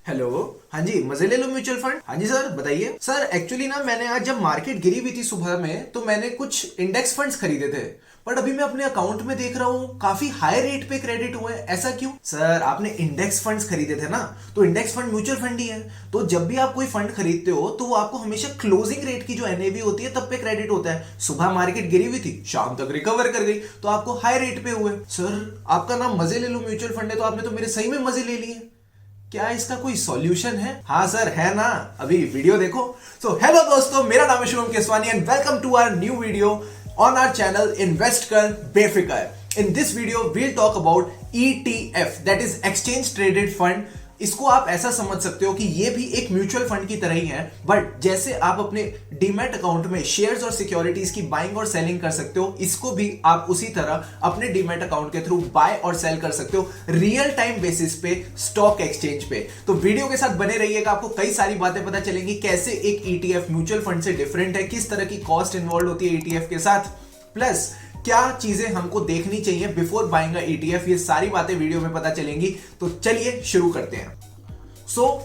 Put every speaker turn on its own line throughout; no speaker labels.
Hello. हाँ जी, मजे ले लो म्यूचुअल फंड। हाँ जी सर, बताइए। सर एक्चुअली ना मैंने आज जब मार्केट गिरी हुई थी सुबह में तो मैंने कुछ इंडेक्स फंड्स खरीदे थे, बट अभी मैं अपने अकाउंट में देख रहा हूँ काफी हाई रेट पे क्रेडिट हुए हैं। ऐसा क्यों? सर आपने इंडेक्स फंड्स खरीदे थे ना, तो इंडेक्स फंड म्यूचुअल फंड ही है। तो जब भी आप कोई फंड खरीदते हो तो वो आपको हमेशा क्लोजिंग रेट की जो एनएवी होती है तब पे क्रेडिट होता है। सुबह मार्केट गिरी हुई थी, शाम तक रिकवर कर गई तो आपको हाई रेट पे हुए। सर आपका नाम मजे ले लो म्यूचुअल फंड है, तो आपने तो मेरे सही में मजे ले लिए। क्या इसका कोई सॉल्यूशन है? हाँ सर है ना, अभी वीडियो देखो। सो हेलो दोस्तों, मेरा नाम है Shubham Keswani and welcome to our new video on our channel invest Kar Befikar. In this video we'll talk about ETF, that is exchange traded fund. इसको आप ऐसा समझ सकते हो कि ये भी एक म्यूचुअल फंड की तरह ही है, बट जैसे आप अपने डीमैट अकाउंट में शेयर्स और सिक्योरिटीज की बाइंग और सेलिंग कर सकते हो, इसको भी आप उसी तरह अपने डीमैट अकाउंट के थ्रू बाय और सेल कर सकते हो रियल टाइम बेसिस पे स्टॉक एक्सचेंज पे। तो वीडियो के साथ बने रहिएगा, आपको कई सारी बातें पता चलेंगी कैसे एक ईटीएफ म्यूचुअल फंड से डिफरेंट है, किस तरह की कॉस्ट इन्वॉल्व होती है ईटीएफ के साथ, प्लस क्या चीजें हमको देखनी चाहिए बिफोर बाइंग ईटीएफ। ये सारी बातें वीडियो में पता चलेंगी। तो चलिए शुरू करते हैं।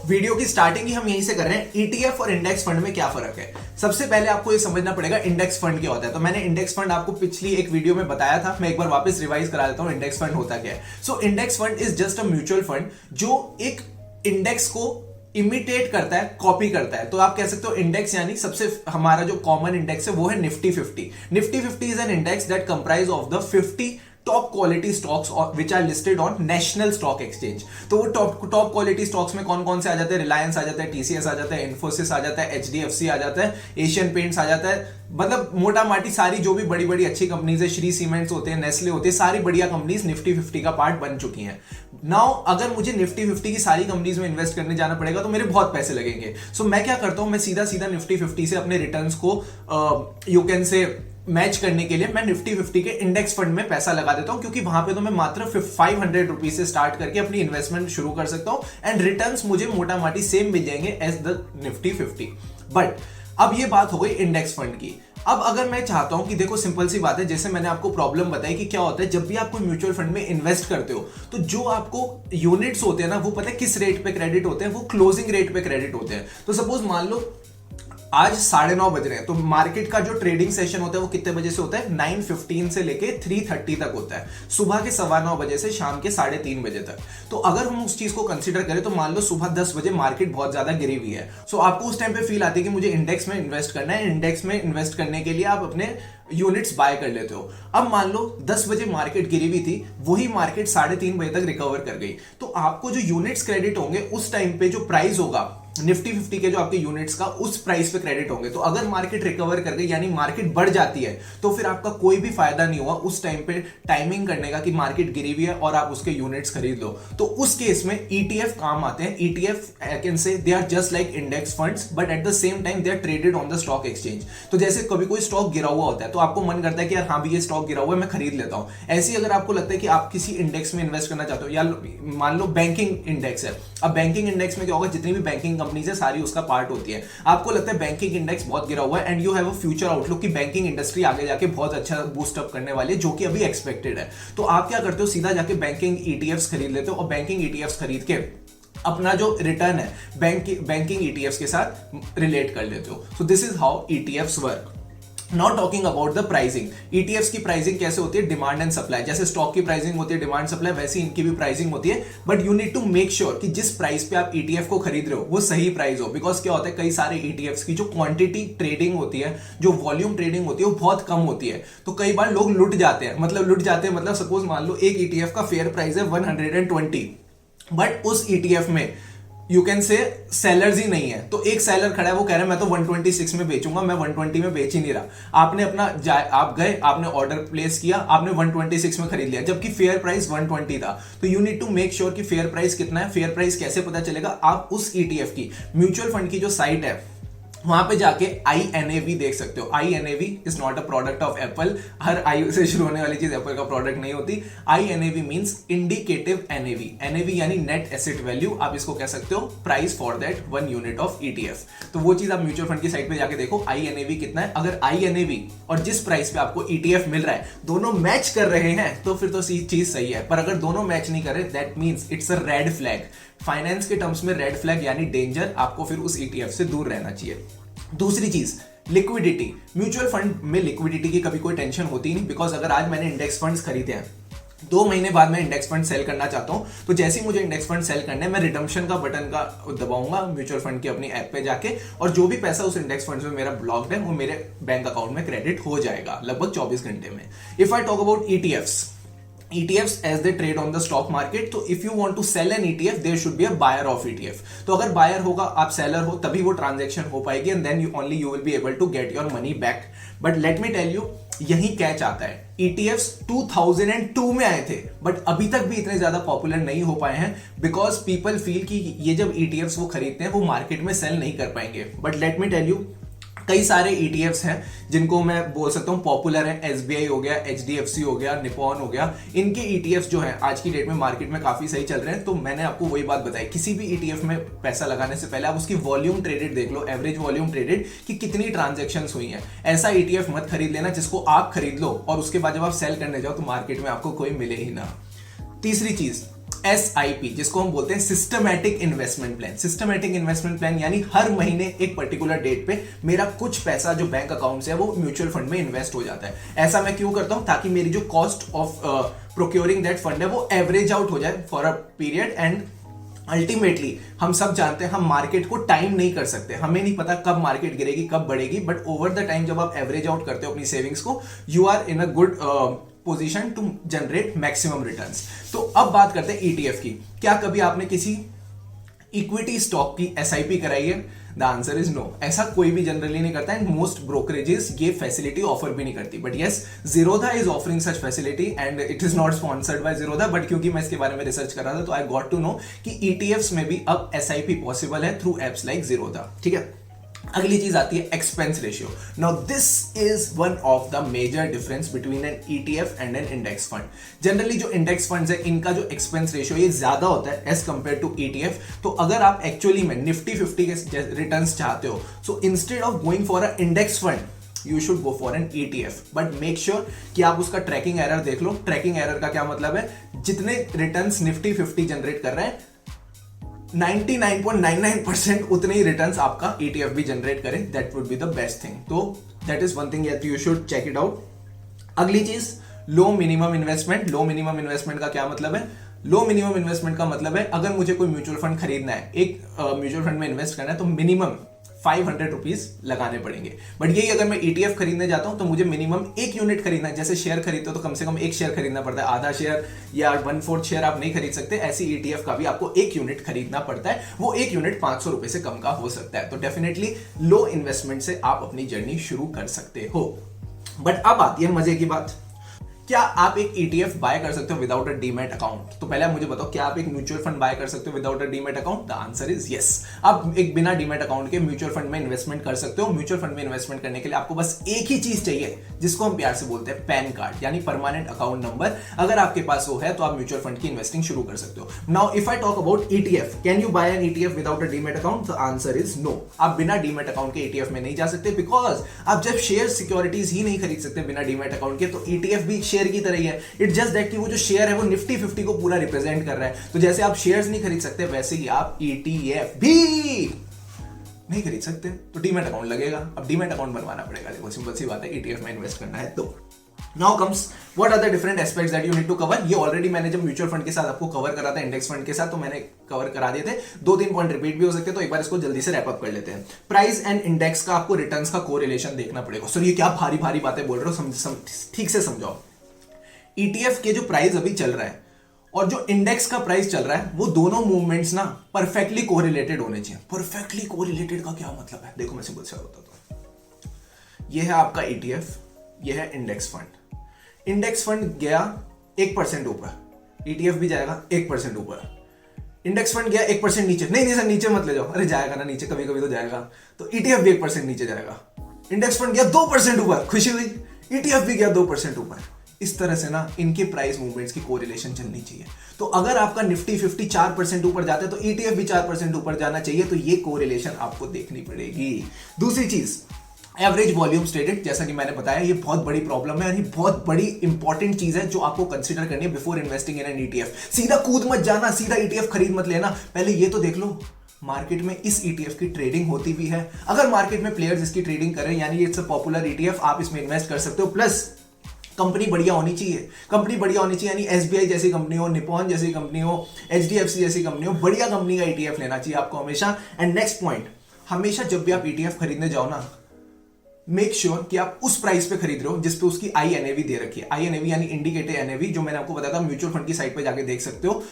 वीडियो की स्टार्टिंग ही हम यहीं से कर रहे हैं। ईटीएफ और इंडेक्स फंड में क्या फर्क है? सबसे पहले आपको ये समझना पड़ेगा इंडेक्स फंड क्या होता है। तो मैंने इंडेक्स फंड आपको पिछली एक वीडियो में बताया था, मैं एक बार वापस रिवाइज करा देता हूं इंडेक्स फंड होता क्या है। Index fund is just a mutual fund जो एक इंडेक्स को इमिटेट करता है, कॉपी करता है। तो आप कह सकते हो इंडेक्स यानी सबसे हमारा जो कॉमन इंडेक्स है वो है Nifty 50। Nifty 50 is an index that comprise of the 50 top quality stocks which are listed on national stock exchange. तो वो टॉप क्वालिटी स्टॉक्स में कौन कौन से आ जाते हैं? रिलायंस आ जाता है, टीसीएस आ जाता है, इन्फोसिस आ जाता है, एचडीएफसी आ जाता है, एशियन पेंट्स आ जाता है। मतलब मोटा माटी सारी जो भी बड़ी बड़ी अच्छी कंपनीज है, श्री सीमेंट्स होते हैं, नेस्ले होते हैं, सारी बढ़िया कंपनीज निफ्टी 50 का पार्ट बन चुकी हैं। नाउ अगर मुझे निफ्टी 50 की सारी कंपनीज में इन्वेस्ट करने जाना पड़ेगा तो मेरे बहुत पैसे लगेंगे। मैं क्या करता हूं, मैं सीधा सीधा निफ्टी 50 से अपने रिटर्न्स को यू कैन से मैच करने के लिए मैं निफ्टी 50 के इंडेक्स फंड में पैसा लगा देता हूं, क्योंकि वहां पे तो मैं मात्र 500 रुपीज से स्टार्ट करके अपनी इन्वेस्टमेंट शुरू कर सकता हूं एंड रिटर्न्स मुझे मोटा माटी सेम मिल जाएंगे एज द निफ्टी 50। बट अब ये बात हो गई इंडेक्स फंड की। अब अगर मैं चाहता हूं कि देखो सिंपल सी बात है, जैसे मैंने आपको प्रॉब्लम बताई कि क्या होता है जब भी आप कोई म्यूचुअल फंड में इन्वेस्ट करते हो तो जो आपको यूनिट्स होते हैं ना, वो पता है किस रेट पे क्रेडिट होते हैं? वो क्लोजिंग रेट पे क्रेडिट होते हैं। तो सपोज मान लो आज 9:30 बज रहे हैं, तो मार्केट का जो ट्रेडिंग सेशन होता है वो कितने बजे से होता है? 9:15 से लेके 3:30 तक होता है, सुबह के 9:15 बजे से शाम के 3:30 बजे तक। तो अगर हम उस चीज को कंसीडर करें तो मान लो सुबह 10 बजे मार्केट बहुत ज्यादा गिरी हुई है। आपको उस टाइम पे फील आती है कि मुझे इंडेक्स में इन्वेस्ट करना है। इंडेक्स में इन्वेस्ट करने के लिए आप अपने यूनिट्स बाय कर लेते हो। अब मान लो 10 बजे मार्केट गिरी हुई थी, वही मार्केट 3:30 बजे तक रिकवर कर गई, तो आपको जो यूनिट्स क्रेडिट होंगे उस टाइम पे जो प्राइस होगा निफ्टी 50 के जो आपके यूनिट्स का, उस प्राइस पे क्रेडिट होंगे। तो अगर मार्केट रिकवर कर गई यानी मार्केट बढ़ जाती है तो फिर आपका कोई भी फायदा नहीं हुआ उस टाइम पे टाइमिंग करने का कि मार्केट गिरी हुई है और आप उसके यूनिट्स खरीद लो। तो उस केस में ईटीएफ काम आते हैं। ETF I can say they are just like index funds but at the same time they are traded on the stock exchange. तो जैसे कभी कोई स्टॉक गिरा हुआ होता है तो आपको मन करता है कि यार हाँ भी ये स्टॉक गिरा हुआ है, मैं खरीद लेता हूं। ऐसे ही अगर आपको लगता है कि आप किसी इंडेक्स में इन्वेस्ट करना चाहते हो, या मान लो बैंकिंग इंडेक्स है। अब बैंकिंग इंडेक्स में क्या होगा, जितनी भी बैंकिंग कंपनीज है सारी उसका पार्ट होती है। आपको लगता है बैंकिंग इंडेक्स बहुत गिरा हुआ है and you have a future outlook कि बैंकिंग इंडस्ट्री आगे जाके बहुत अच्छा बूस्ट अप करने वाली है, जो कि अभी एक्सपेक्टेड है। तो आप क्या करते हो, सीधा जाके बैंकिंग ईटीएफ्स खरीद लेते हो और बैंकिंग ईटीएफ्स खरीद के अपना जो रिटर्न है बैंकिंग ईटीएफ्स के साथ रिलेट कर लेते हो। So this is how ETFs work. Not talking about the pricing. ETFs की प्राइसिंग कैसे होती है? Demand and supply. जैसे स्टॉक की प्राइसिंग होती है डिमांड सप्लाई, वैसे इनकी भी प्राइसिंग होती है। But you need to make sure कि जिस प्राइस पे आप ईटीएफ को खरीद रहे हो वो सही प्राइस हो। बिकॉज क्या होता है, कई सारे ईटीएफ्स की जो क्वांटिटी ट्रेडिंग होती है, जो वॉल्यूम ट्रेडिंग होती है वो बहुत कम होती है। तो कई बार लोग लुट जाते हैं। मतलब सपोज मान लो एक ईटीएफ का फेयर प्राइस है 120, बट उस ईटीएफ में यू कैन से सेलर्स ही नहीं है। तो एक सेलर खड़ा है, वो कह रहा है मैं तो 126 में बेचूंगा, मैं 120 में बेच ही नहीं रहा। आपने आप गए, आपने ऑर्डर प्लेस किया, आपने 126 में खरीद लिया, जबकि फेयर प्राइस 120 था। तो you need to make sure कि फेयर प्राइस कितना है। फेयर प्राइस कैसे पता चलेगा? आप उस ईटीएफ की म्यूचुअल फंड की जो साइट है वहां पे जाके INAV देख सकते हो। INAV is not a product of Apple. हर आई से शुरू होने वाली चीज एप्पल का प्रोडक्ट नहीं होती। INAV means indicative NAV। NAV यानी नेट एसेट वैल्यू। आप इसको कह सकते हो price for that 1 unit of ETF। तो वो चीज आप म्यूचुअल फंड की साइट पे जाके देखो INAV कितना है। अगर INAV और जिस प्राइस पे आपको ETF मिल रहा है दोनों मैच कर रहे हैं तो फिर तो चीज सही है। पर अगर दोनों मैच नहीं कर रहे that means it's a red flag. Finance के टर्म्स में रेड फ्लैग यानी डेंजर, आपको फिर उस ETF से दूर रहना चाहिए। दूसरी चीज लिक्विडिटी, म्यूचुअल फंड में लिक्विडिटी की कभी कोई टेंशन होती नहीं, बिकॉज अगर आज मैंने इंडेक्स फंड्स खरीदे हैं, 2 महीने बाद मैं इंडेक्स फंड सेल करना चाहता हूं, तो जैसे ही मुझे इंडेक्स फंड सेल करने मैं रिडम्पशन का बटन का दबाऊंगा म्यूचुअल फंड की अपनी ऐप पे जाके, और जो भी पैसा उस इंडेक्स फंड में मेरा ब्लॉक्ड है वो मेरे बैंक अकाउंट में क्रेडिट हो जाएगा लगभग 24 घंटे में। If I talk about ETFs as they trade on the stock market, तो if you want to sell an ETF there should be a buyer of ETF। तो अगर बायर होगा, आप सेलर हो, तभी वो ट्रांजेक्शन हो पाएगी, and then you will be able to get your money back। But let me tell you, यही कैच आता है, ETFs 2002 में आए थे बट अभी तक भी इतने ज्यादा पॉपुलर नहीं हो पाए हैं, बिकॉज पीपल फील कि ये जब ETFs वो खरीदते हैं वो मार्केट में सेल नहीं कर पाएंगे। But let me tell you, कई सारे ETFs हैं जिनको मैं बोल सकता हूं पॉपुलर है, SBI हो गया, HDFC हो गया, निपॉन हो गया, इनके ETFs जो हैं आज की डेट में मार्केट में काफी सही चल रहे हैं। तो मैंने आपको वही बात बताई, किसी भी ETF में पैसा लगाने से पहले आप उसकी वॉल्यूम ट्रेडेड देख लो, एवरेज वॉल्यूम ट्रेडेड कि कितनी ट्रांजेक्शंस हुई हैं। ऐसा ETF मत खरीद लेना जिसको आप खरीद लो और उसके बाद जब आप सेल करने जाओ तो मार्केट में आपको कोई मिले ही ना। तीसरी चीज SIP, जिसको हम बोलते हैं systematic investment plan. Systematic investment plan यानी हर महीने एक पर्टिकुलर डेट पे मेरा कुछ पैसा जो बैंक अकाउंट से है वो म्यूचुअल फंड में इन्वेस्ट हो जाता है। ऐसा मैं क्यों करता हूं? ताकि मेरी जो cost of procuring that fund है वो एवरेज आउट हो जाए for a period, and ultimately हम सब जानते हैं हम मार्केट को टाइम नहीं कर सकते, हमें नहीं पता कब मार्केट गिरेगी कब बढ़ेगी, बट ओवर द टाइम जब आप एवरेज आउट करते हो अपनी सेविंग्स को, you are in a good position to generate maximum returns. तो अब बात करते हैं ETF की। क्या कभी आपने किसी इक्विटी स्टॉक की SIP कराई है? The answer is no. ऐसा कोई भी जनरली नहीं करता, एंड मोस्ट ब्रोकरेजेस ये फैसिलिटी ऑफर भी नहीं करती। But yes, Zerodha is offering such facility, and it is not sponsored by Zerodha, but क्योंकि मैं इसके बारे में रिसर्च कर रहा था तो आई गॉट टू नो कि ETFs में भी अब SIP पॉसिबल है थ्रू एप्स लाइक Zerodha। ठीक है, अगली चीज आती है expense ratio. Now this is one of the major difference between an ETF and an index fund. Generally जो इंडेक्स फंड्स है इनका जो एक्सपेंस रेशियो ये ज्यादा होता है एज कंपेयर टू ETF। तो अगर आप एक्चुअली में निफ्टी 50 के रिटर्न्स चाहते हो, so instead of going for a index fund you should go for an ETF, but make sure कि आप उसका ट्रैकिंग एरर देख लो। ट्रैकिंग एरर का क्या मतलब है? जितने रिटर्न्स निफ्टी 50 जनरेट कर रहे हैं 99.99% उतने ही रिटर्न्स आपका ETF भी जनरेट करे, that would be the best thing. तो that is one thing that you should check it out. अगली चीज, low minimum investment. Low minimum investment का क्या मतलब है? लो मिनिमम इन्वेस्टमेंट का मतलब है अगर मुझे कोई म्यूचुअल फंड खरीदना है, एक म्यूचुअल फंड में इन्वेस्ट करना है, तो मिनिमम 500 रुपीज लगाने पड़ेंगे। बट यही अगर मैं ETF खरीदने जाता हूं तो मुझे मिनिमम एक यूनिट खरीदना है। जैसे शेयर खरीदते हो तो कम से कम एक शेयर खरीदना पड़ता है, आधा शेयर या 1/4 शेयर आप नहीं खरीद सकते। ऐसी ETF का भी आपको एक यूनिट खरीदना पड़ता है, वो एक यूनिट 500 रुपए से कम का हो सकता है। तो डेफिनेटली लो इन्वेस्टमेंट से आप अपनी जर्नी शुरू कर सकते हो। बट अब आती है मजे की बात, क्या आप एक ETF बाय कर सकते हो विदाउट अ डीमैट अकाउंट? तो पहले आप मुझे बताओ, क्या आप एक म्यूचुअल फंड बाय कर सकते हो without a demat account? The answer is yes. आप एक बिना डीमैट अकाउंट के म्यूचुअल फंड में इन्वेस्टमेंट कर सकते हो। म्यूचुअल फंड में इन्वेस्टमेंट करने के लिए आपको बस एक ही चीज चाहिए, जिसको हम प्यार से बोलते हैं पैन कार्ड, यानी परमानेंट अकाउंट नंबर। अगर आपके पास वो है तो आप म्यूचुअल फंड की इन्वेस्टिंग शुरू कर सकते हो। Now if I talk about ETF, can you buy an ETF without a demat account? The answer is no. आप बिना डीमैट अकाउंट के ETF में नहीं जा सकते, बिकॉज आप जब शेयर सिक्योरिटीज ही नहीं खरीद सकते बिना डीमैट अकाउंट के, तो ETF भी शेयर की तरह ही है। इट जस्ट दैट कि वो जो शेयर है वो निफ्टी 50 को पूरा रिप्रेजेंट कर रहा है। तो जैसे आप शेयर्स नहीं खरीद सकते, वैसे ही आप ETF भी नहीं खरीद सकते, तो डीमैट अकाउंट लगेगा। अब डीमैट अकाउंट बनवाना पड़ेगा। देखो सिंपल सी बात है, ETF में इन्वेस्ट करना है तो। Now comes what are the different aspects that you need to cover. ये ऑलरेडी मैंने जब म्यूचुअल फंड के साथ आपको कवर करा था, इंडेक्स फंड के साथ, तो मैंने कवर करा दिए थे। 2-3 पॉइंट रिपीट भी हो सकते हैं, तो एक बार इसको जल्दी से रैप अप कर लेते हैं। प्राइस एंड इंडेक्स का आपको रिटर्न्स का कोरिलेशन देखना पड़ेगा। सर ये क्या भारी भारी बातें बोल रहे हो, ठीक से समझाओ। ETF के जो प्राइस अभी चल रहा है और जो इंडेक्स का प्राइस चल रहा है, वो दोनों मूवमेंट्स ना परफेक्टली कोरिलेटेड होने चाहिए। परफेक्टली कोरिलेटेड का क्या मतलब है? देखो मैं सिंपल से बताता हूं। ये है आपका ETF, ये है इंडेक्स फंड। इंडेक्स फंड गया 1% ऊपर, ETF भी जाएगा 1% ऊपर। इंडेक्स फंड गया 1% नीचे, नहीं सर नीचे मत ले जाओ, अरे जाएगा ना नीचे, कभी कभी तो जाएगा, तो ETF भी 1% नीचे जाएगा। इंडेक्स फंड गया 2% ऊपर, खुशी हुई, ETF भी गया 2% ऊपर। इस तरह से ना इनके प्राइस मूवमेंट्स की कोरिलेशन चलनी चाहिए। तो अगर आपका निफ्टी 50 4% ऊपर जाता है तो ETF भी 4% ऊपर जाना चाहिए। तो ये कोरिलेशन आपको देखनी पड़ेगी। दूसरी चीज, एवरेज वॉल्यूम ट्रेडेड, जैसा कि मैंने बताया, ये बहुत बड़ी प्रॉब्लम है और ये बहुत बड़ी इंपॉर्टेंट चीज है जो आपको कंसीडर करनी है before investing in an ETF. सीधा कूद मत जाना, सीधा ईटीएफ खरीद मत लेना, पहले ये तो देख लो मार्केट में इस ईटीएफ की ट्रेडिंग होती भी है। अगर मार्केट में प्लेयर्स इसकी ट्रेडिंग करें यानी इट्स अ पॉपुलर ईटीएफ, आप इसमें इन्वेस्ट कर सकते हो। प्लस कंपनी बढ़िया होनी चाहिए, कंपनी बढ़िया होनी चाहिए यानी एसबीआई जैसी कंपनी हो, निपॉन जैसी कंपनी हो, एचडीएफसी जैसी कंपनी हो, बढ़िया कंपनी का ईटीएफ लेना चाहिए आपको हमेशा। एंड नेक्स्ट पॉइंट, हमेशा जब भी आप ईटीएफ खरीदने जाओ ना, मेक श्योर कि आप उस प्राइस पे खरीद रहे हो जिस पे उसकी आई एनएवी दे रखी है। आई एनएवी यानी इंडिकेटेड एनएवी, जो मैंने आपको बताया था म्यूचुअल फंड की साइट पे जाके देख सकते हो।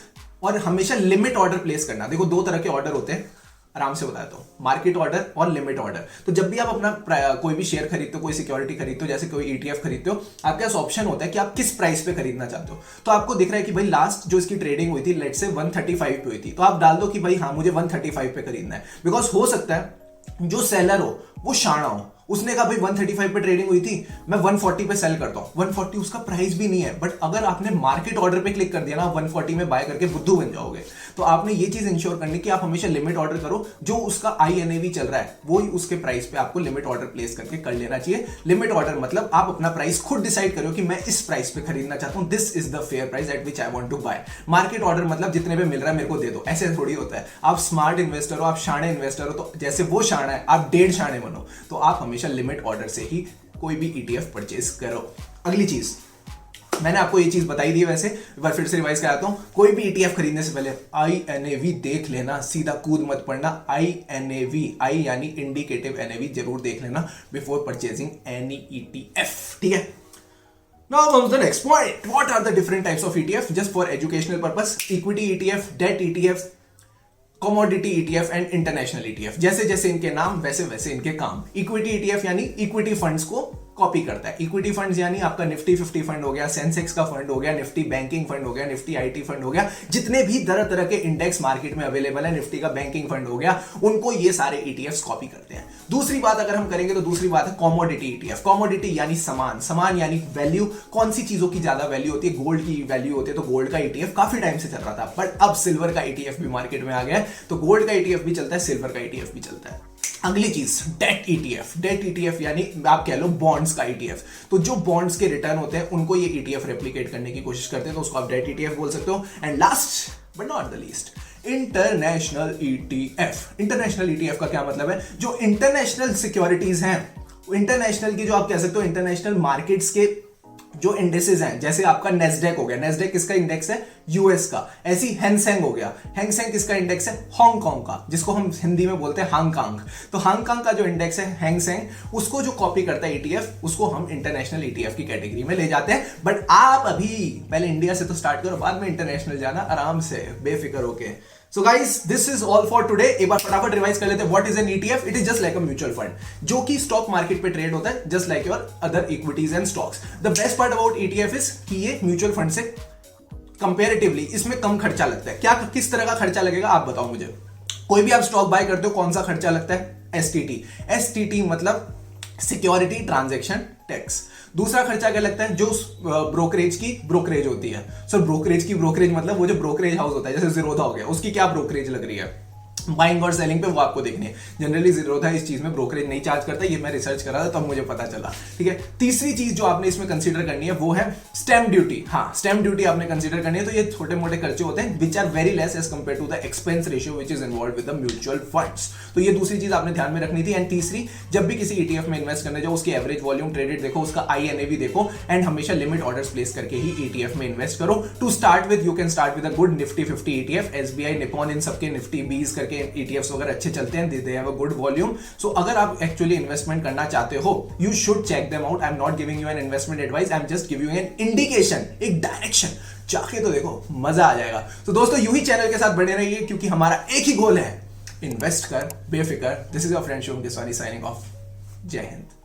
और हमेशा लिमिट ऑर्डर प्लेस करना। देखो दो तरह के ऑर्डर होते हैं, आराम से बताया तो, मार्केट ऑर्डर और लिमिट ऑर्डर। तो जब भी आप अपना कोई भी शेयर खरीदते हो, कोई सिक्योरिटी खरीदते हो, जैसे कोई ईटीएफ खरीदते हो, आपके पास ऑप्शन होता है कि आप किस प्राइस पे खरीदना चाहते हो। तो आपको दिख रहा है कि भाई लास्ट जो इसकी ट्रेडिंग हुई थी लेट्स से 135 पे हुई थी, तो आप डाल दो कि भाई हाँ मुझे 135 पे खरीदना है। बिकॉज हो सकता है जो सेलर हो वो शाना हो, उसने कहा भाई 135 पे ट्रेडिंग हुई थी, मैं 140 पे सेल करता हूं। 140 उसका प्राइस भी नहीं है, बट अगर आपने मार्केट ऑर्डर पे क्लिक कर दिया ना, 140 में बाय करके बुद्धू बन जाओगे। तो आपने ये चीज इंश्योर करनी कि आप हमेशा लिमिट ऑर्डर करो, जो उसका INAV चल रहा है वो ही उसके प्राइस पे आपको लिमिट ऑर्डर प्लेस करके कर लेना चाहिए। लिमिट ऑर्डर मतलब आप अपना प्राइस खुद डिसाइड करो कि मैं इस प्राइस पे खरीदना चाहता हूं, this is the fair price at which I want to buy. Market order मतलब जितने पे मिल रहा है मेरे को दे दो, ऐसे थोड़ी होता है। आप स्मार्ट इन्वेस्टर हो, आप शाणे इन्वेस्टर हो, तो जैसे वो शाणा है आप 1.5 शाणे बनो। तो आप हमेशा लिमिट ऑर्डर से ही कोई भी ETF परचेज करो। अगली चीज, मैंने आपको ये चीज बताई दी है, वैसे एक बार फिर से रिवाइज कराता हूं। कोई भी ETF खरीदने से पहले INAV देख लेना, सीधा कूद मत पड़ना। INAV, आई यानी इंडिकेटिव NAV जरूर देख लेना बिफोर परचेजिंग एनी ETF, ठीक है। Now comes the next point. What are the different types of ETF? Just for educational purpose, equity ETF, debt ETF, commodity ETF and international ETF। जैसे जैसे इनके नाम वैसे वैसे इनके काम। इक्विटी ETF यानी इक्विटी फंड्स को कॉपी करता है। इक्विटी फंड्स यानी आपका निफ्टी 50 फंड हो गया, सेंसेक्स का फंड हो गया, निफ्टी बैंकिंग फंड हो गया, निफ्टी IT फंड हो गया, जितने भी तरह तरह के इंडेक्स मार्केट में अवेलेबल है, निफ्टी का बैंकिंग फंड हो गया, उनको ये सारे ETFs कॉपी करते हैं। दूसरी बात अगर हम करेंगे तो दूसरी बात है कमोडिटी ETF। कमोडिटी यानी सामान, सामान यानी वैल्यू, कौन सी चीजों की ज्यादा वैल्यू होती है, गोल्ड की वैल्यू होती है, तो गोल्ड का ETF काफी टाइम से चल रहा था, बट अब सिल्वर का ETF भी मार्केट में आ गया है। तो गोल्ड का ETF भी चलता है, सिल्वर का ETF भी चलता है। अगली चीज डेट ETF। डेट ETF यानी आप कह लो बॉन्ड्स का ETF। तो जो बॉन्ड्स के रिटर्न होते हैं उनको ये ETF रेप्लिकेट करने की कोशिश करते हैं, तो उसको आप डेट ETF बोल सकते हो। And last but not the least, international ETF। International ETF का क्या मतलब है? जो इंटरनेशनल सिक्योरिटीज हैं, इंटरनेशनल की जो आप कह सकते हो इंटरनेशनल मार्केट्स के जो इंडेक्सेस हैं, जैसे आपका नेस्डेक हो गया, नेस्डेक किसका इंडेक्स है? यूएस का। ऐसी हैंगसेंग हो गया, हैंगसेंग किसका इंडेक्स है? हांगकांग का, जिसको हम हिंदी में बोलते हैं हांगकांग। तो हांगकांग का जो इंडेक्स है हैंगसेंग, उसको जो कॉपी करता है ETF, उसको हम इंटरनेशनल ETF की कैटेगरी में ले जाते हैं। बट आप अभी पहले इंडिया से तो स्टार्ट करो, बाद में इंटरनेशनल जाना आराम से बेफिक्र होके। So guys, this is all for today. एक बार फटाफट रिवाइज कर लेते हैं। What is an ETF? It is just like a mutual fund, जो कि स्टॉक मार्केट पे ट्रेड होता है, just like your other equities and stocks. The best part about ETF is कि ये म्यूचुअल फंड से कंपेरेटिवली इसमें कम खर्चा लगता है। क्या किस तरह का खर्चा लगेगा आप बताओ मुझे। कोई भी आप स्टॉक बाय करते हो, कौन सा खर्चा लगता है? STT। STT मतलब सिक्योरिटी ट्रांजैक्शन टैक्स। दूसरा खर्चा क्या लगता है? जो ब्रोकरेज की ब्रोकरेज होती है। सर ब्रोकरेज की ब्रोकरेज मतलब वो जो ब्रोकरेज हाउस होता है, जैसे जीरोधा हो गया, उसकी क्या ब्रोकरेज लग रही है बाइंग और सेलिंग पे, वो आपको देखनी है। जनरली जीरोधा इस चीज में ब्रोकरेज नहीं चार्ज करता, ये मैं रिसर्च कर रहा था तब मुझे पता चला, ठीक है। तीसरी चीज जो आपने इसमें कंसीडर करनी है वो है स्टैम्प ड्यूटी। हाँ, स्टैम्प ड्यूटी आपने कंसीडर करनी है। तो ये छोटे मोटे खर्चे होते हैं which are very less as compare to the expense ratio which is involve with the mutual funds. तो ये दूसरी चीज आपने ध्यान में रखनी थी। एंड तीसरी, जब भी किसी ETF में इन्वेस्ट करने जाओ, उसकी एवरेज वॉल्यूम ट्रेडेड देखो, उसका INAV देखो, एंड हमेशा लिमिट ऑर्डर्स प्लेस करके ही ETF में इन्वेस्ट करो। To start with, you can start with a good Nifty 50 ETF, SBI, Nippon, इन सबके निफ्टी 20 करके ETFs वगैरह अच्छे चलते हैं, they have a good volume. So अगर आप एक्चुअली इन्वेस्टमेंट करना चाहते हो, you should check them out. I am not giving you an investment advice, I am just giving you an indication, एक डायरेक्शन। जाके तो देखो, मजा आ जाएगा। तो दोस्तों यूं ही चैनल के साथ बने रहिए, क्योंकि हमारा एक ही गोल है, इन्वेस्ट कर बेफिक्र। This is your friend Shivam Keswani signing off. जय हिंद।